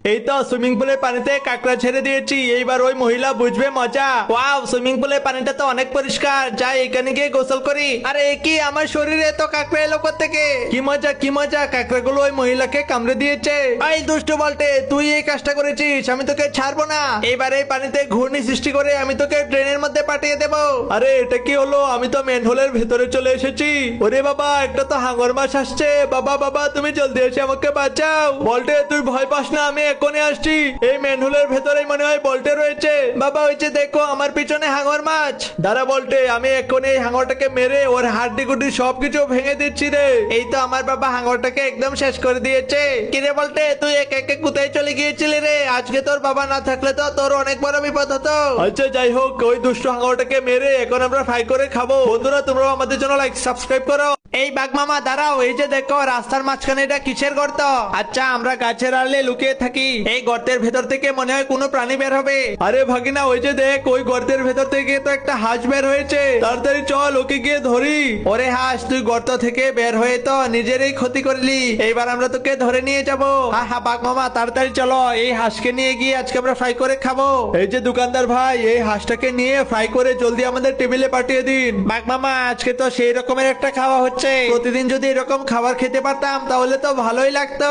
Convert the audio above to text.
এই তো সুইমিং পুলের পানিতে কাঁকড়া ছেড়ে দিয়েছি, এইবার ওই মহিলা বুঝবে মজা। ওয়াও, সুইমিং পুলের পানিটা তো অনেক পরিষ্কার, যাই এখানে গিয়ে গোসল করি। আরে এ কি, আমার শরীরে তো কাঁকড়া এলো কোত্থেকে? কি মজা কি মজা, কাঁকড়াগুলো ওই মহিলাকে কামড়ে দিয়েছে। এই দুষ্টু বলটে, তুই এই কাজটা করেছিস, আমি তোকে ছাড়বো না। এবার এই পানিতে ঘূর্ণি সৃষ্টি করে আমি তোকে ট্রেনের মধ্যে পাঠিয়ে দেবো। আরে এটা কি হলো, আমি তো ম্যানহোলের ভেতরে চলে এসেছি। ওরে বাবা, একটা তো হাঙর মাছ আসছে। বাবা বাবা, তুমি জলদি এসে আমাকে বাঁচাও। বলটে তুই ভয় পাস না, আমি এখনই আসছি। এই ম্যানহোলের ভেতরেই মনে হয় বলটে রয়েছে। বাবা ওই যে দেখো, আমার পিছনে হাঙর মাছ। দাঁড়া বলটে, আমি এখনই এই হাঙরটাকে মেরে ওর হাড্ডি গুড্ডি সবকিছু ভেঙে দিচ্ছি রে। এই তো আমার বাবা হাঙরটাকে একদম শেষ করে দিয়েছে। কিরে বলটে, তুই একে একে কোথায় চলে গিয়েছিলি রে? আজকে তোর বাবা না থাকলে তো তোর অনেক বড় বিপদ হতো। আচ্ছা যাই হোক, ওই দুষ্ট হাঙরটাকে মেরে এখন আমরা ফ্রাই করে খাবো। বন্ধুরা তোমরাও আমাদের জন্য লাইক সাবস্ক্রাইব করো। এই বাঘ মামা দাঁড়াও, এই যে দেখো রাস্তার মাঝখানে এটা কিসের গর্ত? আচ্ছা আমরা গাছের আড়ালে লুকিয়ে থাকি, এই গর্তের ভেতর থেকে মনে হয় কোনো প্রাণী বের হবে। আরে ভাগিনা, ওই যে দেখ, ওই গর্তের ভেতর থেকে তো একটা হাঁস বের হয়েছে। তাড়াতাড়ি চল ওকে গিয়ে ধরি। ওরে হাঁস, তুই গর্ত থেকে বের হয়ে তো নিজেরই ক্ষতি করলি, এইবার আমরা তোকে ধরে নিয়ে যাবো। হ্যাঁ হ্যাঁ বাঘ মামা, তাড়াতাড়ি চলো, এই হাঁসকে নিয়ে গিয়ে আজকে আমরা ফ্রাই করে খাবো। এই যে দোকানদার ভাই, এই হাঁসটাকে নিয়ে ফ্রাই করে জলদি আমাদের টেবিলে পাঠিয়ে দিন। বাঘ মামা, আজকে তো সেই রকমের একটা খাওয়া হচ্ছে। প্রতিদিন যদি এরকম খাবার খেতে পারতাম তাহলে তো ভালোই লাগতো।